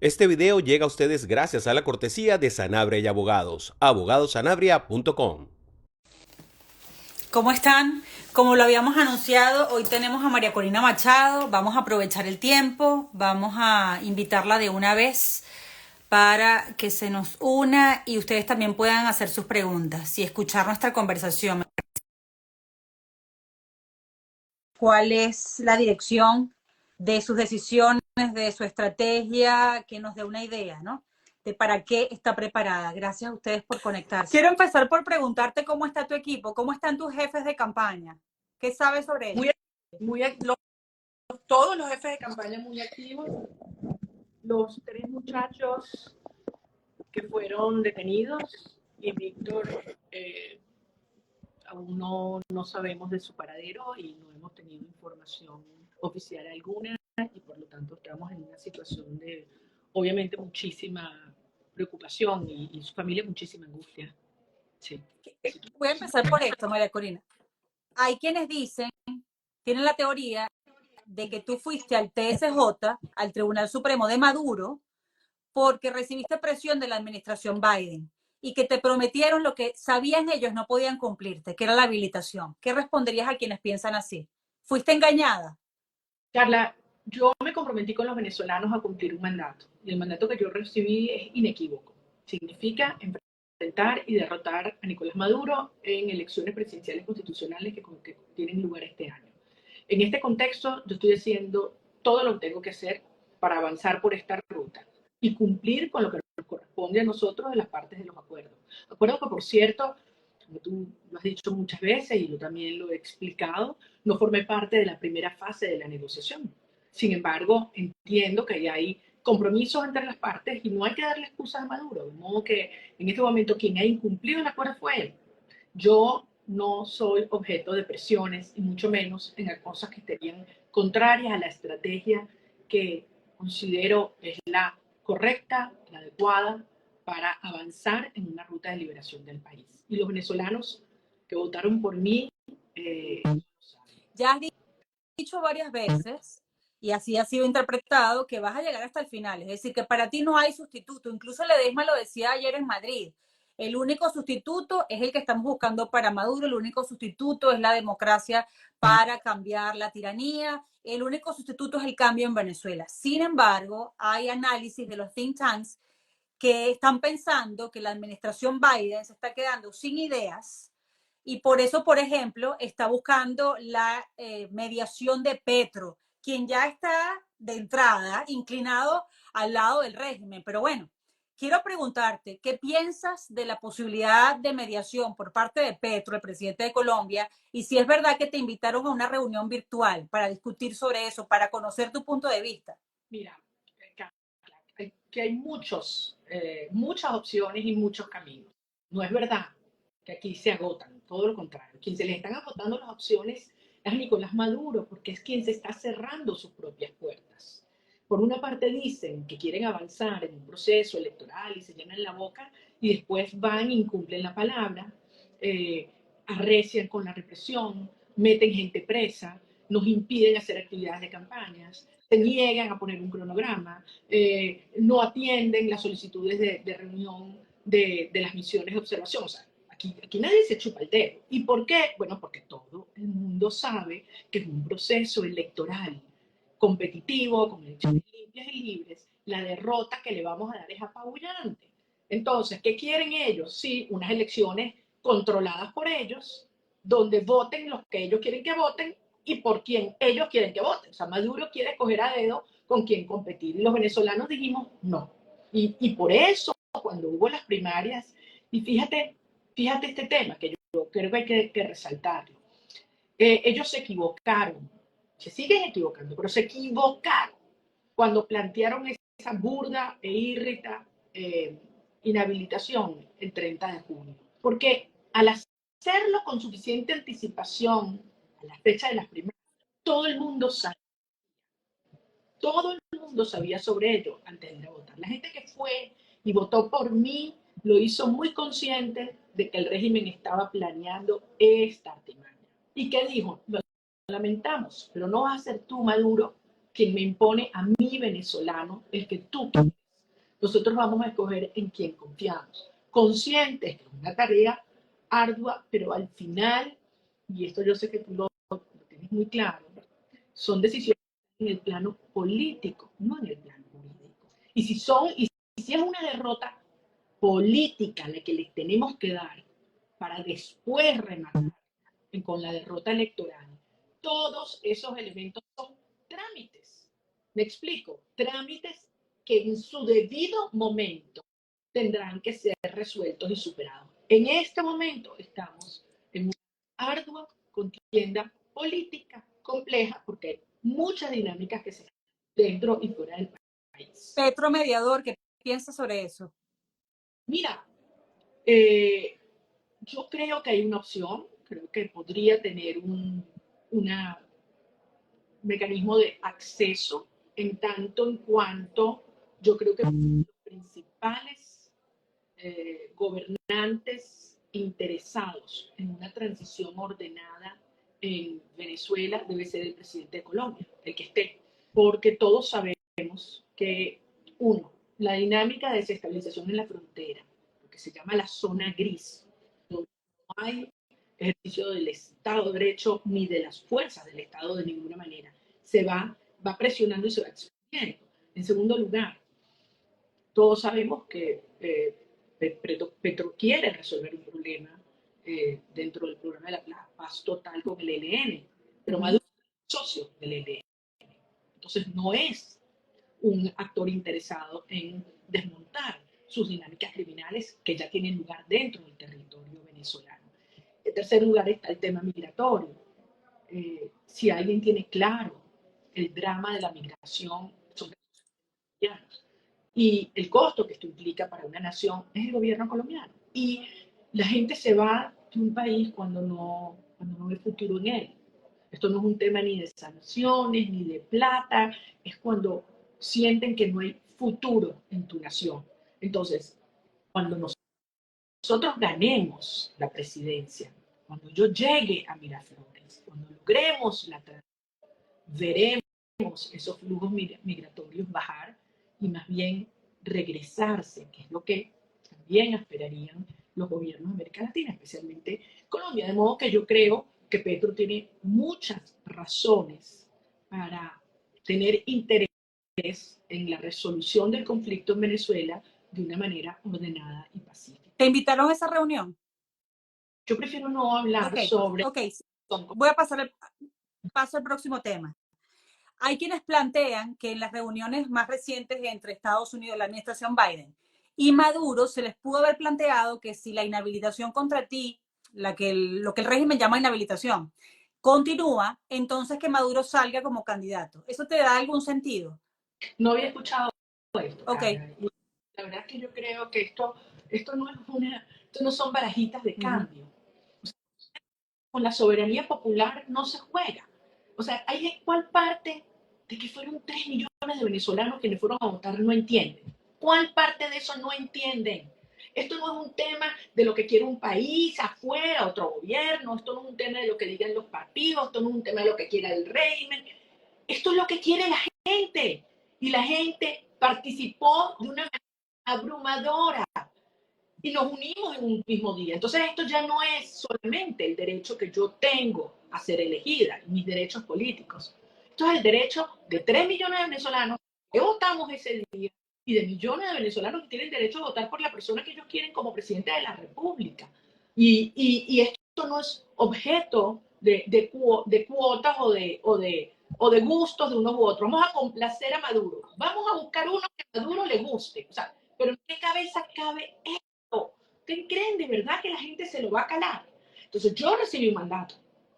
Este video llega a ustedes gracias a la cortesía de Sanabria y Abogados, abogadosanabria.com. ¿Cómo están? Como lo habíamos anunciado, hoy tenemos a María Corina Machado. Vamos a aprovechar el tiempo, vamos a invitarla de una vez para que se nos una y ustedes también puedan hacer sus preguntas y escuchar nuestra conversación. ¿Cuál es la dirección de sus decisiones, de su estrategia, que nos dé una idea, ¿no? De para qué está preparada? Gracias a ustedes por conectarse. Quiero empezar por preguntarte cómo está tu equipo, cómo están tus jefes de campaña, qué sabes sobre ellos. Todos los jefes de campaña muy activos, los tres muchachos que fueron detenidos y Víctor aún no sabemos de su paradero y no hemos tenido información oficial alguna y por lo tanto estamos en una situación de obviamente muchísima preocupación y su familia muchísima angustia. Sí. Voy a empezar por esto, María Corina. Hay quienes dicen, tienen la teoría de que tú fuiste al TSJ, al Tribunal Supremo de Maduro, porque recibiste presión de la administración Biden y que te prometieron lo que sabían ellos no podían cumplirte, que era la habilitación. ¿Qué responderías a quienes piensan así? ¿Fuiste engañada? Carla, yo me comprometí con los venezolanos a cumplir un mandato y el mandato que yo recibí es inequívoco. Significa enfrentar y derrotar a Nicolás Maduro en elecciones presidenciales constitucionales que tienen lugar este año. En este contexto, yo estoy haciendo todo lo que tengo que hacer para avanzar por esta ruta y cumplir con lo que nos corresponde a nosotros de las partes de los acuerdos. Acuerdo que, por cierto, como tú lo has dicho muchas veces y yo también lo he explicado, no formé parte de la primera fase de la negociación. Sin embargo, entiendo que hay compromisos entre las partes y no hay que darle excusas a Maduro. De modo que en este momento quien ha incumplido el acuerdo fue él. Yo no soy objeto de presiones y mucho menos en cosas que estarían contrarias a la estrategia que considero es la correcta, la adecuada para avanzar en una ruta de liberación del país. Y los venezolanos que votaron por mí, Ya has dicho varias veces, y así ha sido interpretado, que vas a llegar hasta el final. Es decir, que para ti no hay sustituto. Incluso Ledesma lo decía ayer en Madrid. El único sustituto es el que estamos buscando para Maduro, el único sustituto es la democracia para cambiar la tiranía, el único sustituto es el cambio en Venezuela. Sin embargo, hay análisis de los think tanks que están pensando que la administración Biden se está quedando sin ideas y por eso, por ejemplo, está buscando la mediación de Petro, quien ya está de entrada inclinado al lado del régimen. Pero bueno, quiero preguntarte, ¿qué piensas de la posibilidad de mediación por parte de Petro, el presidente de Colombia? Y si es verdad que te invitaron a una reunión virtual para discutir sobre eso, para conocer tu punto de vista. mira, que hay muchas opciones y muchos caminos. No es verdad que aquí se agotan, todo lo contrario. Quien se les están agotando las opciones es Nicolás Maduro, porque es quien se está cerrando sus propias puertas. Por una parte dicen que quieren avanzar en un proceso electoral y se llenan la boca y después van e incumplen la palabra, arrecian con la represión, meten gente presa, nos impiden hacer actividades de campañas, se niegan a poner un cronograma, no atienden las solicitudes de reunión de las misiones de observación. O sea, aquí nadie se chupa el dedo. ¿Y por qué? Bueno, porque todo el mundo sabe que es un proceso electoral competitivo, con elecciones limpias y libres. La derrota que le vamos a dar es apabullante. Entonces, ¿qué quieren ellos? Sí, unas elecciones controladas por ellos, donde voten los que ellos quieren que voten y por quien ellos quieren que voten. O sea, Maduro quiere escoger a dedo con quién competir. Y los venezolanos dijimos no. Y por eso, cuando hubo las primarias, y fíjate este tema, que yo creo que hay que resaltarlo. Ellos se equivocaron, se siguen equivocando, pero se equivocaron cuando plantearon esa burda e irrita inhabilitación el 30 de junio. Porque al hacerlo con suficiente anticipación a la fecha de las primarias, todo el mundo sabía, todo el mundo sabía sobre ello antes de ir a votar. La gente que fue y votó por mí lo hizo muy consciente de que el régimen estaba planeando esta artimaña. ¿Y qué dijo? Lo lamentamos, pero no vas a ser tú, Maduro, quien me impone a mí, venezolano, el que tú quieres. Nosotros vamos a escoger en quién confiamos, conscientes que es una tarea ardua, pero al final, y esto yo sé que tú lo tienes muy claro, son decisiones en el plano político, no en el plano jurídico. Y si es una derrota política la que les tenemos que dar para después rematar con la derrota electoral, todos esos elementos son trámites. ¿Me explico? Trámites que en su debido momento tendrán que ser resueltos y superados. En este momento estamos en una ardua contienda política compleja porque hay muchas dinámicas que se dan dentro y fuera del país. Petro mediador, ¿qué piensas sobre eso? Mira, yo creo que hay una opción, creo que podría tener un mecanismo de acceso en tanto en cuanto yo creo que los principales gobernantes interesados en una transición ordenada en Venezuela debe ser el presidente de Colombia, el que esté, porque todos sabemos que, uno, la dinámica de desestabilización en la frontera, lo que se llama la zona gris, donde no hay ejercicio del Estado de Derecho ni de las fuerzas del Estado de ninguna manera, va presionando y se va expandiendo. En segundo lugar, todos sabemos que Petro quiere resolver un problema dentro del programa de la paz total con el ELN, pero Maduro es socio del ELN. Entonces no es un actor interesado en desmontar sus dinámicas criminales que ya tienen lugar dentro del territorio venezolano. En tercer lugar está el tema migratorio. Si alguien tiene claro el drama de la migración sobre los colombianos y el costo que esto implica para una nación, es el gobierno colombiano. Y la gente se va de un país cuando no ve futuro en él. Esto no es un tema ni de sanciones, ni de plata, es cuando sienten que no hay futuro en tu nación. Entonces, cuando nosotros ganemos la presidencia, cuando yo llegue a Miraflores, cuando logremos la veremos esos flujos migratorios bajar y más bien regresarse, que es lo que también esperarían los gobiernos de América Latina, especialmente Colombia. De modo que yo creo que Petro tiene muchas razones para tener interés en la resolución del conflicto en Venezuela de una manera ordenada y pacífica. ¿Te invitaron a esa reunión? Yo prefiero no hablar sobre... Voy a paso al próximo tema. Hay quienes plantean que en las reuniones más recientes entre Estados Unidos y la administración Biden y Maduro se les pudo haber planteado que si la inhabilitación contra ti, lo que el régimen llama inhabilitación, continúa, entonces que Maduro salga como candidato. ¿Eso te da algún sentido? No había escuchado esto. Okay. La verdad es que yo creo que esto no son barajitas de cambio. O sea, con la soberanía popular no se juega. O sea, ¿cuál parte de que fueron 3 millones de venezolanos que le fueron a votar no entienden? ¿Cuál parte de eso no entienden? Esto no es un tema de lo que quiere un país afuera, otro gobierno, esto no es un tema de lo que digan los partidos, esto no es un tema de lo que quiera el régimen, esto es lo que quiere la gente. Y la gente participó de una manera abrumadora y nos unimos en un mismo día. Entonces esto ya no es solamente el derecho que yo tengo a ser elegida, mis derechos políticos. Esto es el derecho de 3 millones de venezolanos que votamos ese día y de millones de venezolanos que tienen derecho a votar por la persona que ellos quieren como presidente de la República. Y esto no es objeto de cuotas o de gustos de unos u otros. Vamos a complacer a Maduro. Vamos a buscar uno que a Maduro le guste. O sea, pero ¿en qué cabeza cabe esto? ¿Ustedes creen de verdad que la gente se lo va a calar? Entonces yo recibí un mandato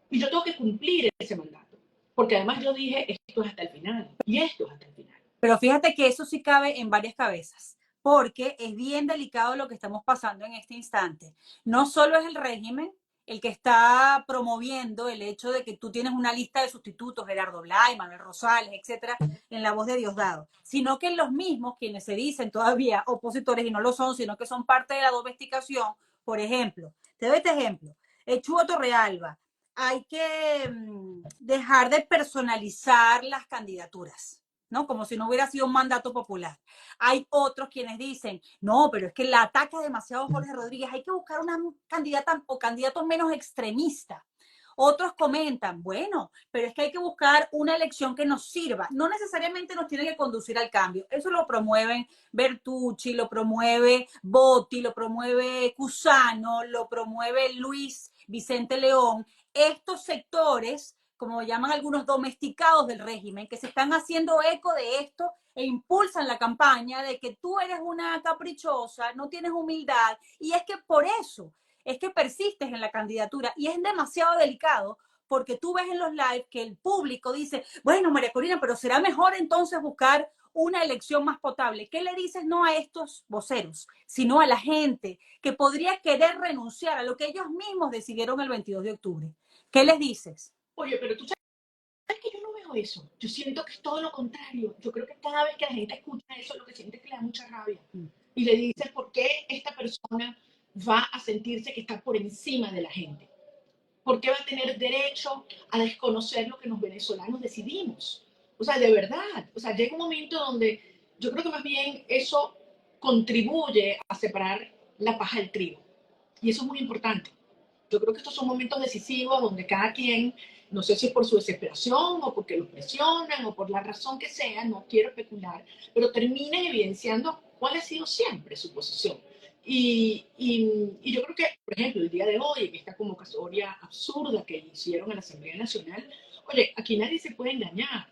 y yo tengo que cumplir ese mandato. Porque además yo dije, esto es hasta el final. Y esto es hasta el final. Pero fíjate que eso sí cabe en varias cabezas, porque es bien delicado lo que estamos pasando en este instante. No solo es el régimen el que está promoviendo el hecho de que tú tienes una lista de sustitutos, Gerardo Blay, Manuel Rosales, etcétera, en la voz de Diosdado, sino que los mismos quienes se dicen todavía opositores y no lo son, sino que son parte de la domesticación. Por ejemplo, te doy este ejemplo, Chugo Torrealba, hay que dejar de personalizar las candidaturas. ¿no? Como si no hubiera sido un mandato popular. Hay otros quienes dicen, no, pero es que la ataca demasiado Jorge Rodríguez, hay que buscar una candidata o candidato menos extremista. Otros comentan, bueno, pero es que hay que buscar una elección que nos sirva. No necesariamente nos tiene que conducir al cambio. Eso lo promueven Bertucci, lo promueve Botti, lo promueve Cusano, lo promueve Luis Vicente León. Estos sectores, como llaman algunos domesticados del régimen, que se están haciendo eco de esto e impulsan la campaña de que tú eres una caprichosa, no tienes humildad, y es que por eso es que persistes en la candidatura y es demasiado delicado porque tú ves en los live que el público dice, bueno, María Corina, pero será mejor entonces buscar una elección más potable. ¿Qué le dices no a estos voceros, sino a la gente que podría querer renunciar a lo que ellos mismos decidieron el 22 de octubre? ¿Qué les dices? Oye, pero tú sabes que yo no veo eso. Yo siento que es todo lo contrario. Yo creo que cada vez que la gente escucha eso, lo que siente es que le da mucha rabia. Y le dice, ¿por qué esta persona va a sentirse que está por encima de la gente? ¿Por qué va a tener derecho a desconocer lo que los venezolanos decidimos? O sea, de verdad. O sea, llega un momento donde yo creo que más bien eso contribuye a separar la paja del trigo. Y eso es muy importante. Yo creo que estos son momentos decisivos donde cada quien, no sé si es por su desesperación o porque lo presionan o por la razón que sea, no quiero especular, pero termina evidenciando cuál ha sido siempre su posición. Y yo creo que, por ejemplo, el día de hoy, en esta convocatoria absurda que hicieron en la Asamblea Nacional, oye, aquí nadie se puede engañar.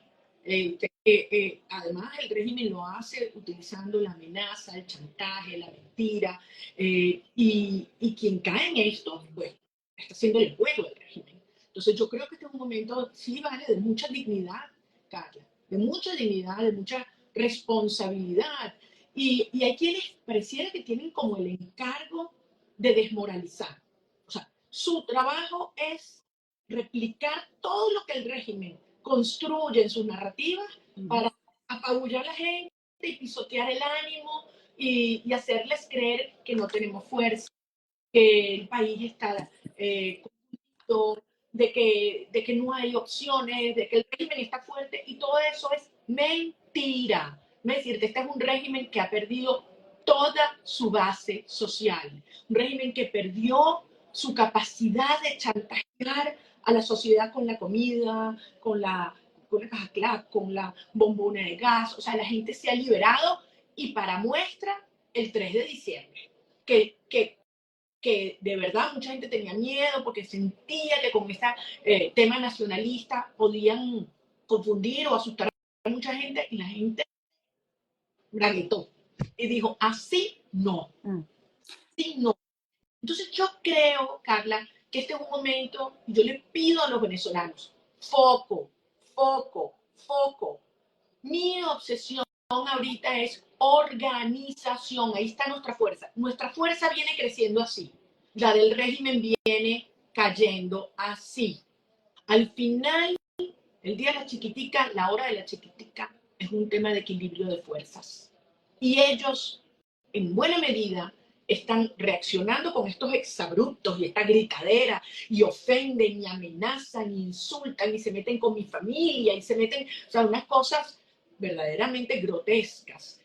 Además, el régimen lo hace utilizando la amenaza, el chantaje, la mentira, y quien cae en esto, pues, está haciendo el juego del régimen. Entonces, yo creo que este es un momento, sí, vale, de mucha dignidad, Carla, de mucha dignidad, de mucha responsabilidad. Y hay quienes pareciera que tienen como el encargo de desmoralizar. O sea, su trabajo es replicar todo lo que el régimen construye en sus narrativas para apabullar a la gente y pisotear el ánimo y hacerles creer que no tenemos fuerza, que el país está de que no hay opciones, de que el régimen está fuerte, y todo eso es mentira. No es decir, este es un régimen que ha perdido toda su base social, un régimen que perdió su capacidad de chantajear a la sociedad con la comida, con la caja clap, con la bombona de gas. O sea, la gente se ha liberado, y para muestra, el 3 de diciembre, que de verdad mucha gente tenía miedo porque sentía que con este tema nacionalista podían confundir o asustar a mucha gente, y la gente braguetó y dijo, así no, así no. Entonces yo creo, Carla, que este es un momento, y yo le pido a los venezolanos, foco, foco, foco. Mi obsesión ahorita es organización. Ahí está nuestra fuerza. Nuestra fuerza viene creciendo así. La del régimen viene cayendo así. Al final, el día de la chiquitica, la hora de la chiquitica, es un tema de equilibrio de fuerzas. Y ellos, en buena medida, están reaccionando con estos exabruptos y esta gritadera, y ofenden y amenazan y insultan y se meten con mi familia y se meten, o sea, unas cosas verdaderamente grotescas,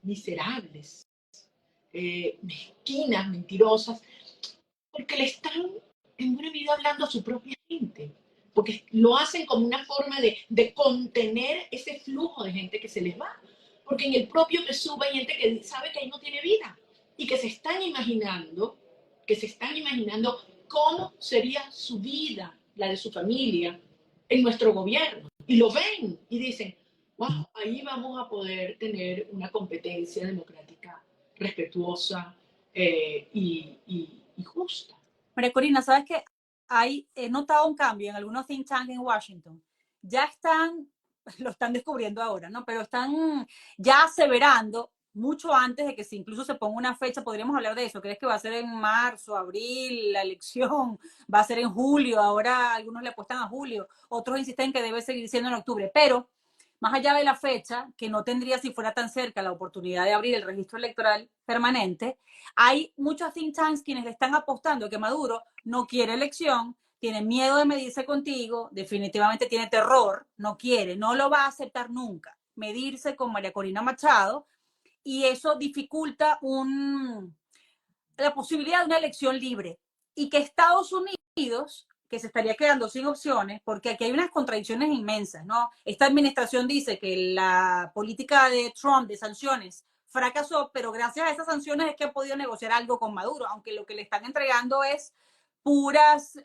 miserables, mezquinas, mentirosas, porque le están en buena medida hablando a su propia gente, porque lo hacen como una forma de contener ese flujo de gente que se les va, porque en el propio PSUV hay gente que sabe que ahí no tiene vida y que se están imaginando cómo sería su vida, la de su familia, en nuestro gobierno. Y lo ven y dicen, wow, ahí vamos a poder tener una competencia democrática respetuosa, y justa. María Corina, ¿sabes qué? He notado un cambio en algunos think tanks en Washington. Ya están, lo están descubriendo ahora, ¿no? Pero están ya aseverando mucho antes de que incluso se ponga una fecha, podríamos hablar de eso. ¿Crees que va a ser en marzo, abril, la elección? ¿Va a ser en julio? Ahora algunos le apuestan a julio, otros insisten que debe seguir siendo en octubre. Pero más allá de la fecha, que no tendría si fuera tan cerca la oportunidad de abrir el registro electoral permanente, hay muchos think tanks quienes le están apostando que Maduro no quiere elección, tiene miedo de medirse contigo, definitivamente tiene terror, no quiere, no lo va a aceptar nunca, medirse con María Corina Machado, y eso dificulta la posibilidad de una elección libre. Y que Estados Unidos, que se estaría quedando sin opciones, porque aquí hay unas contradicciones inmensas, ¿no? Esta administración dice que la política de Trump de sanciones fracasó, pero gracias a esas sanciones es que ha podido negociar algo con Maduro, aunque lo que le están entregando es puras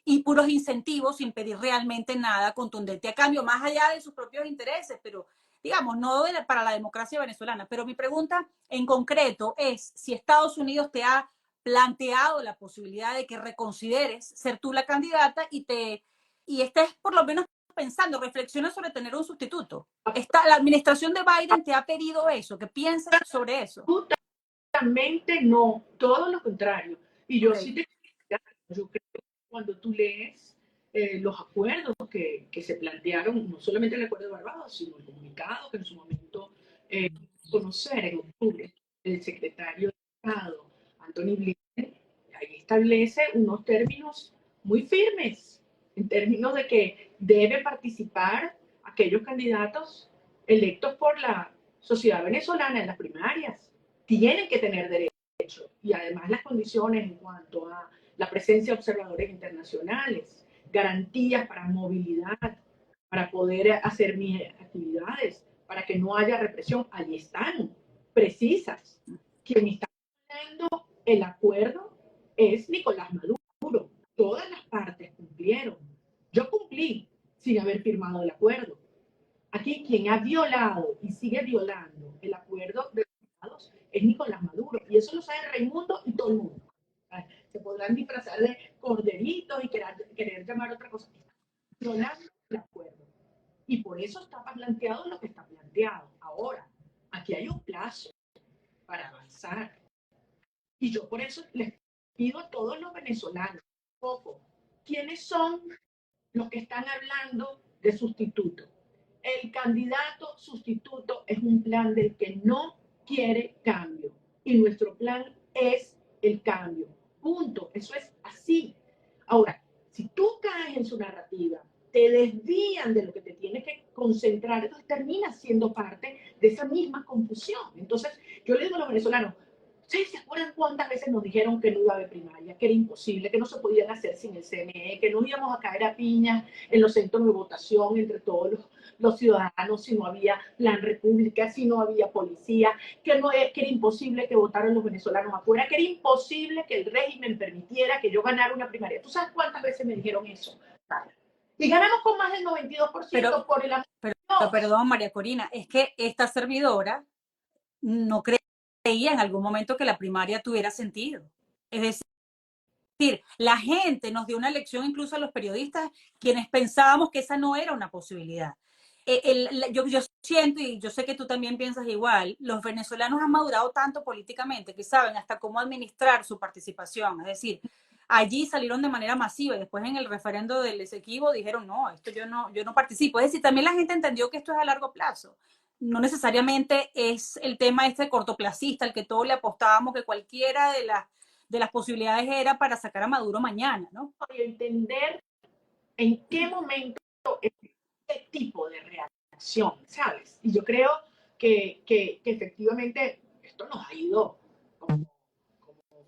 y puros incentivos sin pedir realmente nada contundente a cambio, más allá de sus propios intereses, pero digamos, no para la democracia venezolana. Pero mi pregunta en concreto es si Estados Unidos te ha planteado la posibilidad de que reconsideres ser tú la candidata y estés por lo menos pensando, reflexiona sobre tener un sustituto. La administración de Biden te ha pedido eso, que pienses sobre eso. Absolutamente no, todo lo contrario. Y yo Okay. sí yo creo que cuando tú lees los acuerdos que se plantearon, no solamente el acuerdo de Barbados, sino el comunicado que en su momento conocer en octubre el secretario de Estado, Anthony Blinken, ahí establece unos términos muy firmes, en términos de que debe participar aquellos candidatos electos por la sociedad venezolana en las primarias. Tienen que tener derecho y además las condiciones en cuanto a la presencia de observadores internacionales, garantías para movilidad, para poder hacer mis actividades, para que no haya represión, allí están, precisas. Quien está haciendo el acuerdo es Nicolás Maduro. Todas las partes cumplieron. Yo cumplí sin haber firmado el acuerdo. Aquí quien ha violado y sigue violando el acuerdo de los estados es Nicolás Maduro. Y eso lo sabe Raimundo y todo el mundo. Se podrán disfrazar de corderitos y querer llamar otra cosa. Está violando el acuerdo. Y por eso está planteado lo que está planteado. Ahora, aquí hay un plazo para avanzar. Y yo por eso les pido a todos los venezolanos, poco, ¿quiénes son los que están hablando de sustituto? El candidato sustituto es un plan del que no quiere cambio. Y nuestro plan es el cambio. Punto. Eso es así. Ahora, si tú caes en su narrativa, te desvían de lo que te tienes que concentrar, entonces terminas siendo parte de esa misma confusión. Entonces, yo le digo a los venezolanos, ¿ustedes se acuerdan cuántas veces nos dijeron que no iba a haber primaria, que era imposible, que no se podían hacer sin el CNE, que nos íbamos a caer a piña en los centros de votación entre todos los ciudadanos si no había plan república, si no había policía, que era imposible que votaran los venezolanos afuera, que era imposible que el régimen permitiera que yo ganara una primaria? ¿Tú sabes cuántas veces me dijeron eso? Y ganamos con más del 92% por el amor de Dios. Perdón, María Corina, es que esta servidora no creía en algún momento que la primaria tuviera sentido. Es decir, la gente nos dio una lección, incluso a los periodistas, quienes pensábamos que esa no era una posibilidad. Yo siento, y yo sé que tú también piensas igual, los venezolanos han madurado tanto políticamente que saben hasta cómo administrar su participación. Es decir, allí salieron de manera masiva y después en el referendo del Esequibo dijeron, no, esto yo no participo. Es decir, también la gente entendió que esto es a largo plazo. No necesariamente es el tema este cortoplacista, al que todos le apostábamos que cualquiera de las posibilidades era para sacar a Maduro mañana, ¿no? Y entender en qué momento este tipo de reacción, ¿sabes? Y yo creo que efectivamente esto nos ha ido como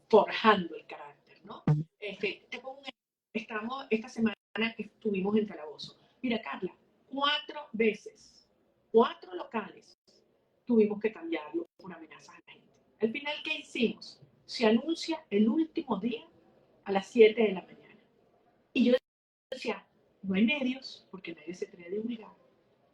forjando el carácter, ¿no? Esta semana estuvimos en Calabozo. Mira, Carla, 4 veces, 4 locales tuvimos que cambiarlo por amenazas a la gente. Al final, ¿qué hicimos? Se anuncia el último día a las 7 de la mañana. Y yo decía, no hay medios, porque nadie se atreve a divulgar,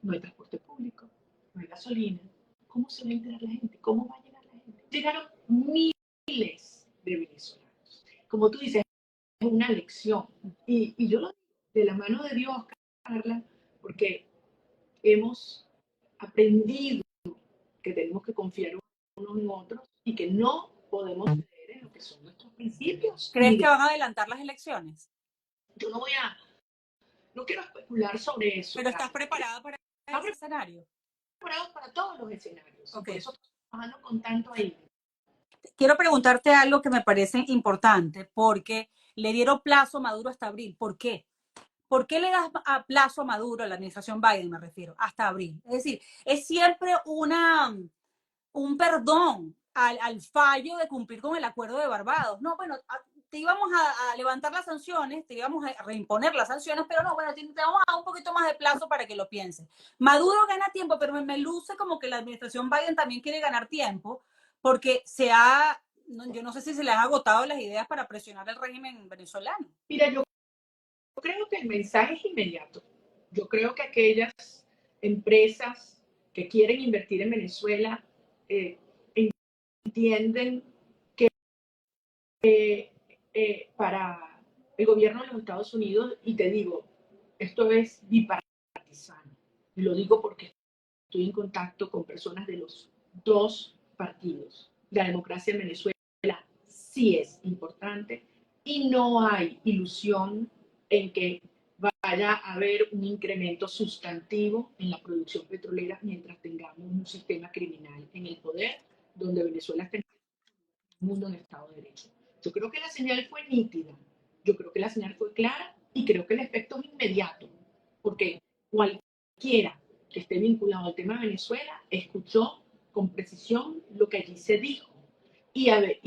no hay transporte público, no hay gasolina. ¿Cómo se va a enterar la gente? ¿Cómo va a llegar la gente? Llegaron miles de venezolanos. Como tú dices, es una lección. Y yo lo digo de la mano de Dios, Carla, porque hemos aprendido que tenemos que confiar unos en otros y que no podemos creer en lo que son nuestros principios. ¿Crees que van a adelantar las elecciones? Yo no quiero especular sobre eso. Pero estás preparada para ese escenario. Preparados para todos los escenarios. Okay. Por eso estamos trabajando con tanto ahí. Quiero preguntarte algo que me parece importante, porque le dieron plazo a Maduro hasta abril. ¿Por qué? ¿Por qué le das a plazo a Maduro, a la administración Biden me refiero, hasta abril? Es decir, es siempre un perdón al fallo de cumplir con el acuerdo de Barbados. No, bueno, te íbamos a levantar las sanciones, te íbamos a reimponer las sanciones, pero no, bueno, te vamos a dar un poquito más de plazo para que lo pienses. Maduro gana tiempo, pero me luce como que la administración Biden también quiere ganar tiempo, porque yo no sé si se le han agotado las ideas para presionar al régimen venezolano. Mira, yo creo que el mensaje es inmediato. Yo creo que aquellas empresas que quieren invertir en Venezuela eh, entienden que para el gobierno de los Estados Unidos, y te digo, esto es bipartisano, y lo digo porque estoy en contacto con personas de los dos partidos. La democracia en Venezuela sí es importante y no hay ilusión en que vaya a haber un incremento sustantivo en la producción petrolera mientras tengamos un sistema criminal en el poder donde Venezuela está en el mundo en Estado de Derecho. Yo creo que la señal fue nítida, yo creo que la señal fue clara y creo que el efecto es inmediato, porque cualquiera que esté vinculado al tema de Venezuela escuchó con precisión lo que allí se dijo. Y al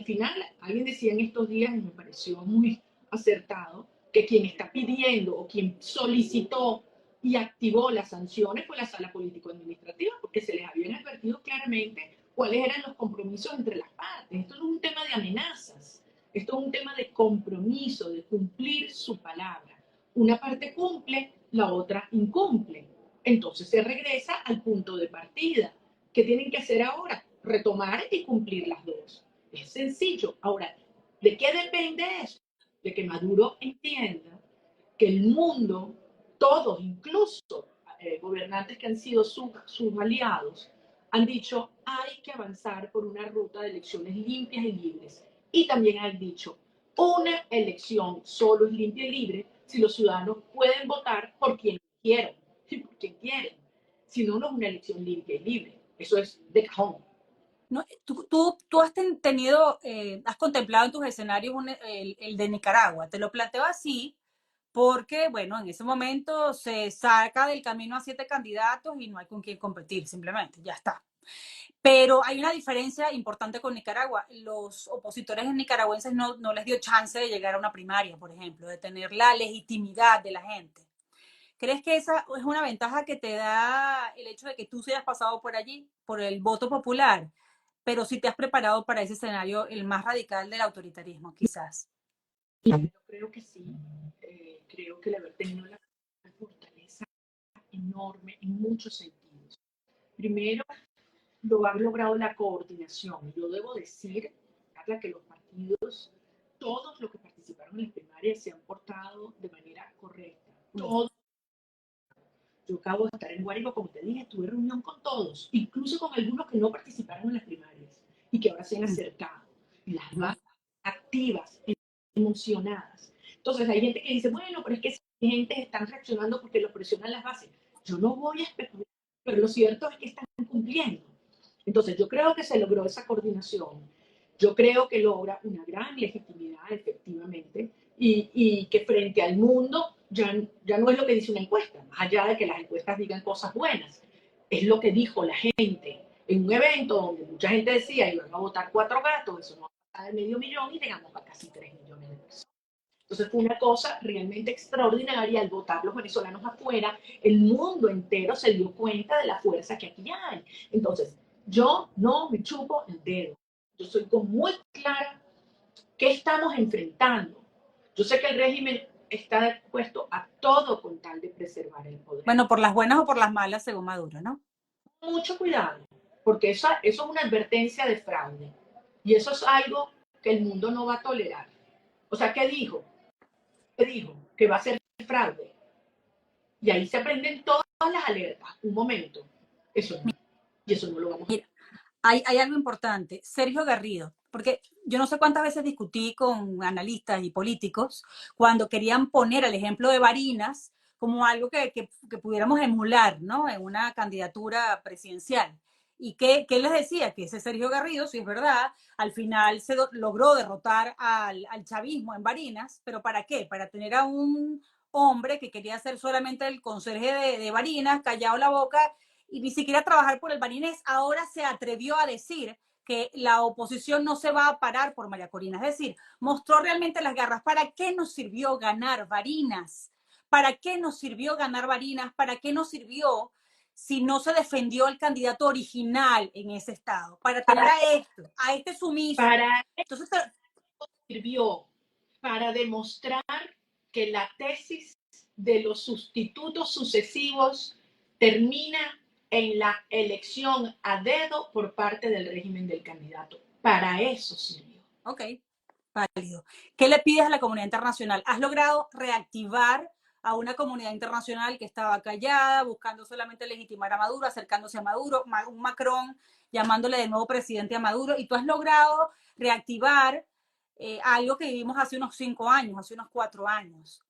final, alguien decía en estos días, y me pareció muy acertado, que quien está pidiendo o quien solicitó y activó las sanciones fue la sala político-administrativa, porque se les habían advertido claramente cuáles eran los compromisos entre las partes. Esto no es un tema de amenazas, esto es un tema de compromiso, de cumplir su palabra. Una parte cumple, la otra incumple. Entonces se regresa al punto de partida. ¿Qué tienen que hacer ahora? Retomar y cumplir las dos. Es sencillo. Ahora, ¿de qué depende eso? De que Maduro entienda que el mundo, todos, incluso gobernantes que han sido sus aliados, han dicho hay que avanzar por una ruta de elecciones limpias y libres. Y también han dicho, una elección solo es limpia y libre si los ciudadanos pueden votar por quien quieran y por quien quieren. Si no, no es una elección limpia y libre. Eso es de cajón. No, tú has tenido, has contemplado en tus escenarios el de Nicaragua. Te lo planteo así porque, bueno, en ese momento se saca del camino a 7 candidatos y no hay con quién competir, simplemente, ya está. Pero hay una diferencia importante con Nicaragua. Los opositores nicaragüenses no les dio chance de llegar a una primaria, por ejemplo, de tener la legitimidad de la gente. ¿Crees que esa es una ventaja que te da el hecho de que tú seas pasado por allí, por el voto popular? Pero si te has preparado para ese escenario, el más radical del autoritarismo, quizás. Yo creo que sí. Creo que el haber tenido la fortaleza enorme en muchos sentidos. Primero, lo ha logrado la coordinación. Yo debo decir, Carla, que los partidos, todos los que participaron en las primarias se han portado de manera correcta. Todos. Yo acabo de estar en Guárico, como te dije, tuve reunión con todos, incluso con algunos que no participaron en las primarias y que ahora se han acercado. Las más activas, emocionadas. Entonces hay gente que dice, bueno, pero es que esa gente están reaccionando porque lo presionan las bases. Yo no voy a especular, pero lo cierto es que están cumpliendo. Entonces yo creo que se logró esa coordinación. Yo creo que logra una gran legitimidad, efectivamente, y que frente al mundo ya no es lo que dice una encuesta, más allá de que las encuestas digan cosas buenas, es lo que dijo la gente en un evento donde mucha gente decía iban a votar 4 gatos, eso no va a pasar de 500.000 y llegamos a casi 3 millones de personas. Entonces fue una cosa realmente extraordinaria al votar los venezolanos afuera, el mundo entero se dio cuenta de la fuerza que aquí hay. Entonces, yo no me chupo el dedo, yo soy muy clara qué estamos enfrentando. Yo sé que el régimen está dispuesto a todo con tal de preservar el poder. Bueno, por las buenas o por las malas, según Maduro, ¿no? Mucho cuidado, porque eso es una advertencia de fraude. Y eso es algo que el mundo no va a tolerar. O sea, ¿qué dijo? ¿Qué dijo? Que va a ser fraude. Y ahí se prenden todas las alertas. Un momento. Eso no. Y eso no lo vamos a hacer. Hay algo importante. Sergio Garrido, porque yo no sé cuántas veces discutí con analistas y políticos cuando querían poner el ejemplo de Barinas como algo que pudiéramos emular, ¿no? En una candidatura presidencial. ¿Y qué les decía? Que ese Sergio Garrido, si es verdad, al final logró derrotar al chavismo en Barinas, pero ¿para qué? Para tener a un hombre que quería ser solamente el conserje de Barinas, callado la boca, y ni siquiera trabajar por el barinés. Ahora se atrevió a decir que la oposición no se va a parar por María Corina. Es decir, mostró realmente las garras. ¿Para qué nos sirvió ganar Barinas? ¿Para qué nos sirvió ganar Barinas? ¿Para qué nos sirvió si no se defendió el candidato original en ese estado? Para tener a este sumiso. Para Entonces, sirvió para demostrar que la tesis de los sustitutos sucesivos termina en la elección a dedo por parte del régimen del candidato. Para eso sirvió. ok, válido. ¿Qué le pides a la comunidad internacional? ¿Has logrado reactivar a una comunidad internacional que estaba callada, buscando solamente legitimar a Maduro, acercándose a Maduro, un Macron llamándole de nuevo presidente a Maduro, y tú has logrado reactivar algo que vivimos hace unos 5 años, hace unos 4 años?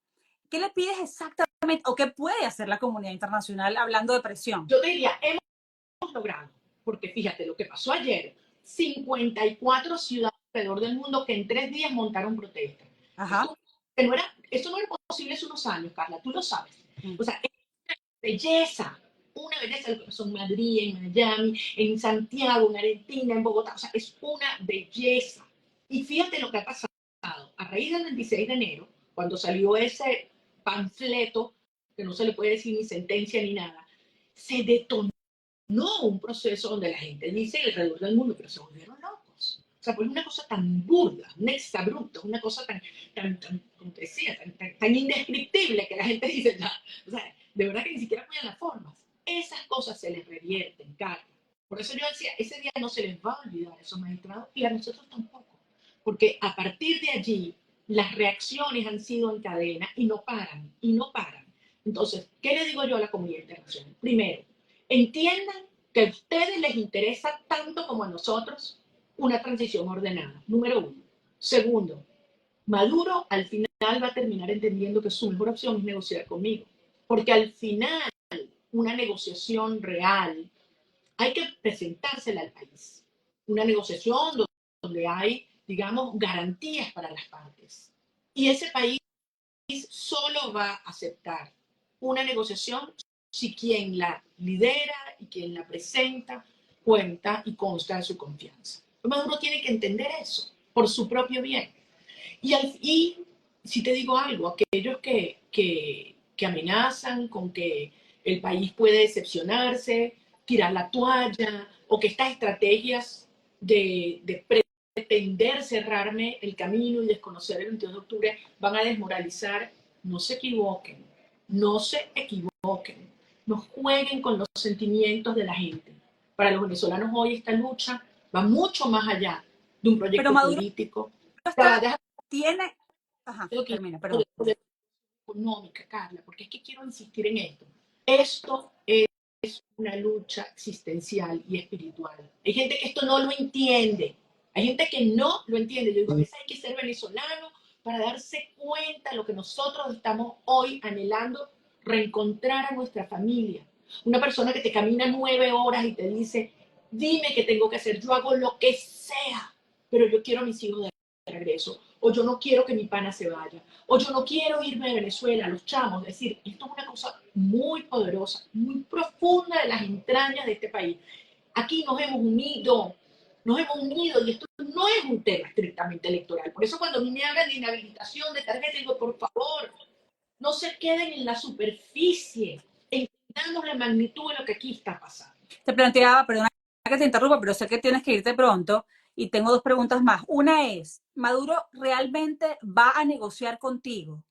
¿Qué le pides exactamente o qué puede hacer la comunidad internacional hablando de presión? Yo te diría, hemos logrado, porque fíjate lo que pasó ayer, 54 ciudades alrededor del mundo que en 3 días montaron protestas. Ajá. Eso no era posible hace unos años, Carla, tú lo sabes. O sea, es una belleza lo que pasó en Madrid, en Miami, en Santiago, en Argentina, en Bogotá, o sea, es una belleza. Y fíjate lo que ha pasado. A raíz del 26 de enero, cuando salió ese panfleto, que no se le puede decir ni sentencia ni nada, se detonó un proceso donde la gente dice alrededor del mundo, pero se volvieron locos. O sea, pues una cosa tan burda, un exabrupto, una cosa como te decía, tan indescriptible que la gente dice, ya, o sea, de verdad que ni siquiera cuidan las formas. Esas cosas se les revierten, Carlos. Por eso yo decía, ese día no se les va a olvidar a esos magistrados y a nosotros tampoco. Porque a partir de allí, las reacciones han sido en cadena y no paran, y no paran. Entonces, ¿qué le digo yo a la comunidad internacional? Primero, entiendan que a ustedes les interesa tanto como a nosotros una transición ordenada, número uno. Segundo, Maduro al final va a terminar entendiendo que su mejor opción es negociar conmigo, porque al final una negociación real hay que presentársela al país, una negociación donde hay, digamos, garantías para las partes. Y ese país solo va a aceptar una negociación si quien la lidera y quien la presenta cuenta y consta de su confianza. Maduro tiene que entender eso por su propio bien. Y si te digo algo, aquellos que amenazan con que el país puede decepcionarse, tirar la toalla, o que estas estrategias de pretender cerrarme el camino y desconocer el 22 de octubre van a desmoralizar, no se equivoquen, no se equivoquen, no jueguen con los sentimientos de la gente. Para los venezolanos hoy esta lucha va mucho más allá de un Pero proyecto Maduro político. está, tiene, ajá, Tengo que ir termina, por perdón. la económica, Carla, porque es que quiero insistir en esto. Esto es una lucha existencial y espiritual. Hay gente que esto no lo entiende. Hay gente que no lo entiende. Yo digo, a veces hay que ser venezolano para darse cuenta de lo que nosotros estamos hoy anhelando, reencontrar a nuestra familia. Una persona que te camina 9 horas y te dice, dime qué tengo que hacer, yo hago lo que sea, pero yo quiero a mis hijos de regreso, o yo no quiero que mi pana se vaya, o yo no quiero irme de Venezuela, los chamos. Es decir, esto es una cosa muy poderosa, muy profunda de las entrañas de este país. Aquí nos hemos unido y esto no es un tema estrictamente electoral. Por eso cuando a mí me hablan de inhabilitación de tarjeta, digo, por favor, no se queden en la superficie, entendamos la magnitud de lo que aquí está pasando. Te planteaba, perdona que te interrumpa, pero sé que tienes que irte pronto y tengo 2 preguntas más. Una es, ¿Maduro realmente va a negociar contigo?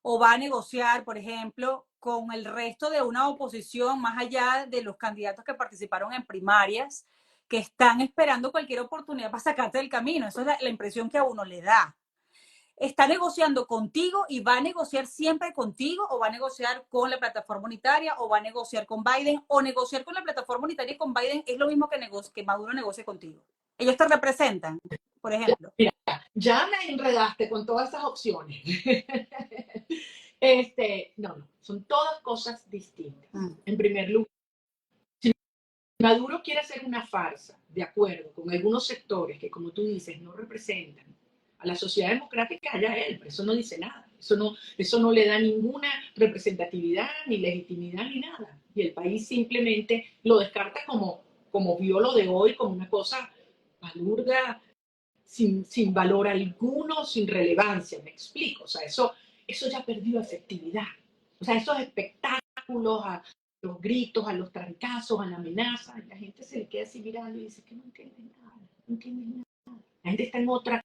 ¿O va a negociar, por ejemplo, con el resto de una oposición, más allá de los candidatos que participaron en primarias, que están esperando cualquier oportunidad para sacarte del camino? Esa es la impresión que a uno le da. ¿Está negociando contigo y va a negociar siempre contigo, o va a negociar con la plataforma unitaria, o va a negociar con Biden, o negociar con la plataforma unitaria y con Biden es lo mismo que Maduro negocie contigo? Ellos te representan, por ejemplo. Mira, ya me enredaste con todas esas opciones. No, son todas cosas distintas. En primer lugar, Maduro quiere hacer una farsa, de acuerdo, con algunos sectores que, como tú dices, no representan a la sociedad democrática, allá él, pero eso no dice nada. Eso no le da ninguna representatividad, ni legitimidad, ni nada. Y el país simplemente lo descarta como vio lo de hoy, como una cosa balurda, sin valor alguno, sin relevancia, me explico. O sea, eso ya perdió efectividad. O sea, esos espectáculos, a los gritos, a los trancazos, a la amenaza, la gente se le queda así mirando y dice que no entiende nada, no entiende nada. La gente está en otra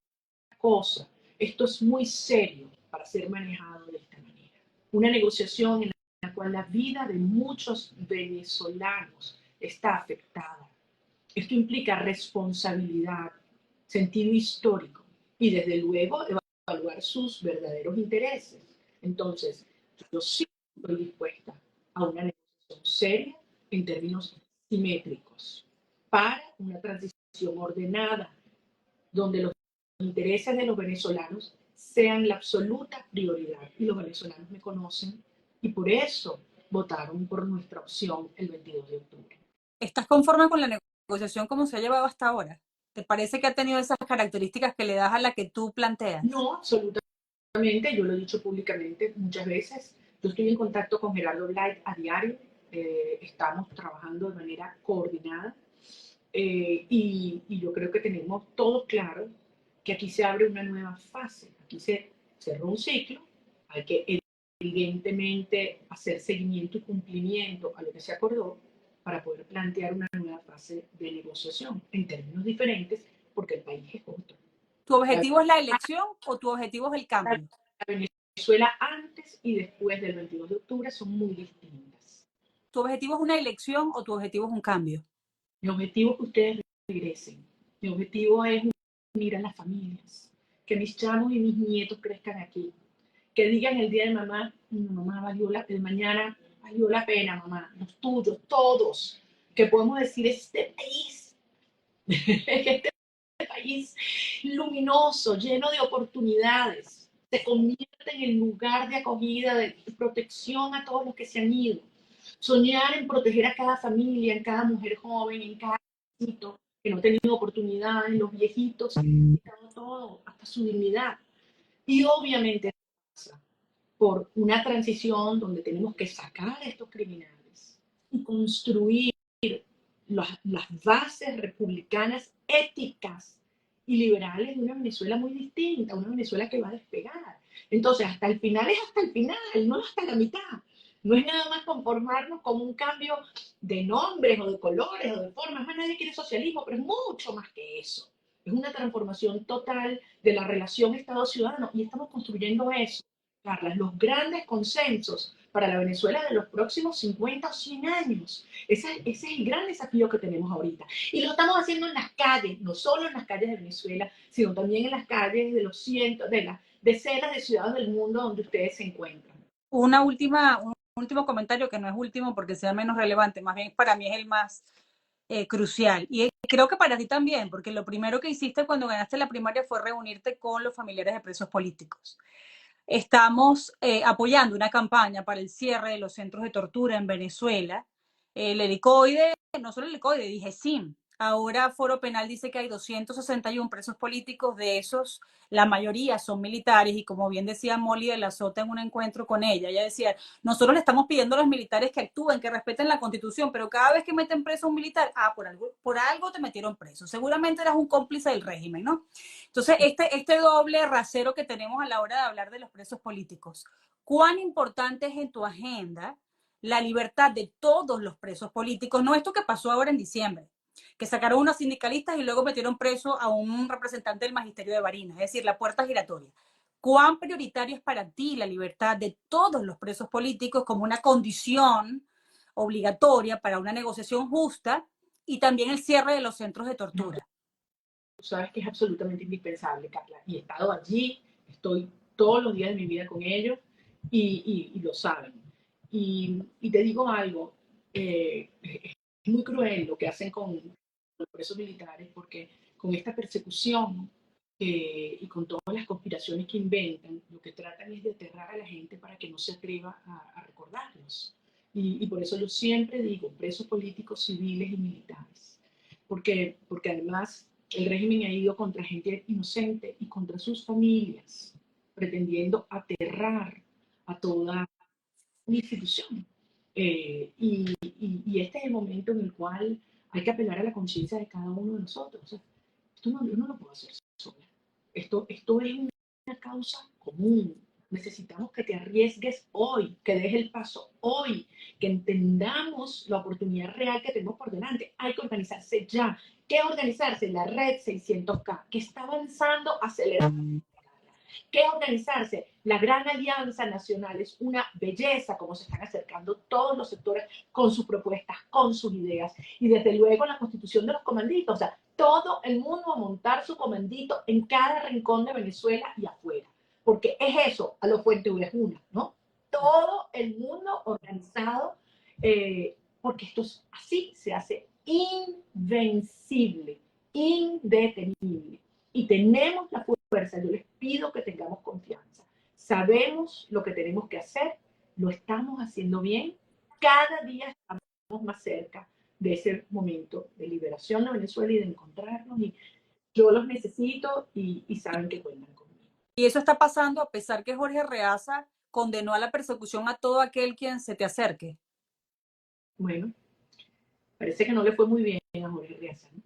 cosa. Esto es muy serio para ser manejado de esta manera. Una negociación en la cual la vida de muchos venezolanos está afectada. Esto implica responsabilidad, sentido histórico y desde luego evaluar sus verdaderos intereses. Entonces, yo sí estoy dispuesta a una negociación seria en términos simétricos para una transición ordenada donde los intereses de los venezolanos sean la absoluta prioridad. Y los venezolanos me conocen y por eso votaron por nuestra opción el 22 de octubre. ¿Estás conforme con la negociación como se ha llevado hasta ahora? ¿Te parece que ha tenido esas características que le das a la que tú planteas? No, absolutamente, yo lo he dicho públicamente muchas veces. Yo estoy en contacto con Gerardo Blight a diario, estamos trabajando de manera coordinada y yo creo que tenemos todo claro que aquí se abre una nueva fase, aquí se cerró un ciclo, hay que evidentemente hacer seguimiento y cumplimiento a lo que se acordó para poder plantear una nueva fase de negociación en términos diferentes porque el país es otro. ¿Tu objetivo es la elección o tu objetivo es el La cambio? Venezuela antes y después del 22 de octubre son muy distintas. ¿Tu objetivo es una elección o tu objetivo es un cambio? Mi objetivo es que ustedes regresen. Mi objetivo es unir a las familias, que mis chamos y mis nietos crezcan aquí, que digan el día de mamá, mamá valió el mañana valió la pena, mamá, los tuyos, todos, que podemos decir este país, este país luminoso, lleno de oportunidades, se convierte en el lugar de acogida, de protección a todos los que se han ido. Soñar en proteger a cada familia, en cada mujer joven, en cada viejito que no ha tenido oportunidad, en los viejitos, han quitado todo, hasta su dignidad. Y obviamente pasa por una transición donde tenemos que sacar a estos criminales y construir las bases republicanas éticas y liberales de una Venezuela muy distinta, una Venezuela que va a despegar. Entonces, hasta el final es hasta el final, no hasta la mitad. No es nada más conformarnos con un cambio de nombres o de colores o de formas. Más nadie quiere socialismo, pero es mucho más que eso. Es una transformación total de la relación Estado-ciudadano y estamos construyendo eso, Carla, los grandes consensos para la Venezuela de los próximos 50 o 100 años. Ese es el gran desafío que tenemos ahorita. Y lo estamos haciendo en las calles, no solo en las calles de Venezuela, sino también en las calles de los cientos, de las decenas de ciudades del mundo donde ustedes se encuentran. Un último comentario que no es último porque sea menos relevante, más bien para mí es el más crucial. Y creo que para ti también, porque lo primero que hiciste cuando ganaste la primaria fue reunirte con los familiares de presos políticos. Estamos apoyando una campaña para el cierre de los centros de tortura en Venezuela. El helicoide, no solo el helicoide, dije SIM. Ahora Foro Penal dice que hay 261 presos políticos, de esos la mayoría son militares y como bien decía Molly de la Sota en un encuentro con ella decía, nosotros le estamos pidiendo a los militares que actúen, que respeten la Constitución, pero cada vez que meten preso a un militar, por algo te metieron preso, seguramente eras un cómplice del régimen, ¿no? Entonces, este doble rasero que tenemos a la hora de hablar de los presos políticos, ¿cuán importante es en tu agenda la libertad de todos los presos políticos? No esto que pasó ahora en diciembre, que sacaron unos sindicalistas y luego metieron preso a un representante del magisterio de Barinas, es decir, la puerta giratoria. ¿Cuán prioritario es para ti la libertad de todos los presos políticos como una condición obligatoria para una negociación justa y también el cierre de los centros de tortura? Tú sabes que es absolutamente indispensable, Carla. Y he estado allí, estoy todos los días de mi vida con ellos y lo saben. Y te digo algo, es muy cruel lo que hacen con los presos militares porque con esta persecución y con todas las conspiraciones que inventan, lo que tratan es de aterrar a la gente para que no se atreva a recordarlos. Y por eso yo siempre digo presos políticos, civiles y militares. Porque además el régimen ha ido contra gente inocente y contra sus familias, pretendiendo aterrar a toda una institución. Y este es el momento en el cual hay que apelar a la conciencia de cada uno de nosotros. O sea, esto no, yo no lo puedo hacer sola. Esto es una causa común. Necesitamos que te arriesgues hoy, que des el paso hoy, que entendamos la oportunidad real que tenemos por delante. Hay que organizarse ya. ¿Qué organizarse? La red 600K, que está avanzando acelerando. ¿Qué organizarse? La Gran Alianza Nacional es una belleza como se están acercando todos los sectores con sus propuestas, con sus ideas. Y desde luego la constitución de los comanditos, o sea, todo el mundo a montar su comandito en cada rincón de Venezuela y afuera. Porque es eso, a lo Fuente Ovejuna, ¿no? Todo el mundo organizado, porque esto es así, se hace invencible, indetenible. Y tenemos la fuerza, yo les pido que tengamos confianza. Sabemos lo que tenemos que hacer, lo estamos haciendo bien, cada día estamos más cerca de ese momento de liberación de Venezuela y de encontrarnos. Y yo los necesito y saben que cuentan conmigo. Y eso está pasando a pesar que Jorge Reaza condenó a la persecución a todo aquel quien se te acerque. Bueno, parece que no le fue muy bien a Jorge Reaza, ¿no?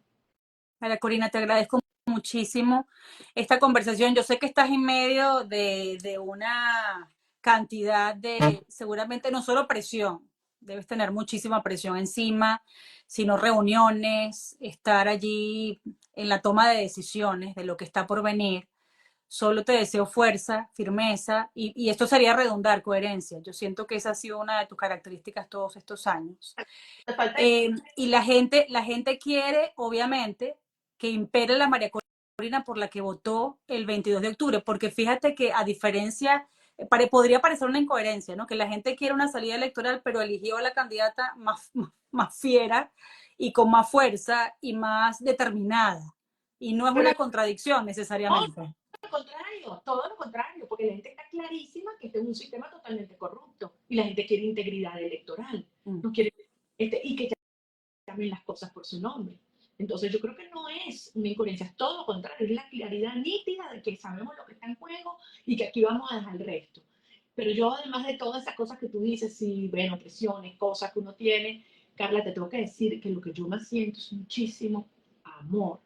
María Corina, te agradezco muchísimo esta conversación. Yo sé que estás en medio de una cantidad de, seguramente no solo presión, debes tener muchísima presión encima, sino reuniones, estar allí en la toma de decisiones de lo que está por venir. Solo te deseo fuerza, firmeza y esto sería redundar, coherencia. Yo siento que esa ha sido una de tus características todos estos años. Y la gente quiere, obviamente, que impere la María Corina por la que votó el 22 de octubre, porque fíjate que a diferencia, podría parecer una incoherencia, ¿no? Que la gente quiere una salida electoral, pero eligió a la candidata más fiera y con más fuerza y más determinada. Y no es una contradicción necesariamente. Todo lo contrario, porque la gente está clarísima que este es un sistema totalmente corrupto y la gente quiere integridad electoral, no quiere, y que llamen las cosas por su nombre. Entonces yo creo que no es una incoherencia, es todo lo contrario, es la claridad nítida de que sabemos lo que está en juego y que aquí vamos a dejar el resto. Pero yo, además de todas esas cosas que tú dices, sí, bueno, presiones, cosas que uno tiene, Carla, te tengo que decir que lo que yo más siento es muchísimo amor.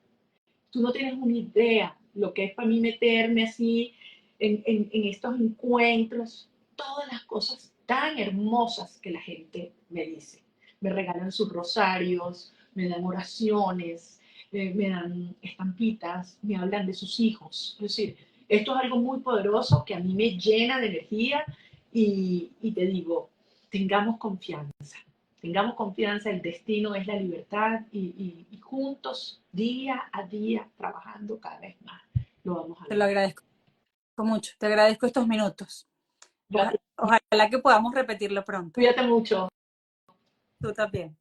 Tú no tienes una idea lo que es para mí meterme así en estos encuentros, todas las cosas tan hermosas que la gente me dice. Me regalan sus rosarios, me dan oraciones, me dan estampitas, me hablan de sus hijos. Es decir, esto es algo muy poderoso que a mí me llena de energía y te digo, tengamos confianza. Tengamos confianza, el destino es la libertad y juntos, día a día, trabajando cada vez más, lo vamos a Te lo lograr. agradezco mucho, te agradezco estos minutos. Gracias. Ojalá que podamos repetirlo pronto. Cuídate mucho. Tú también.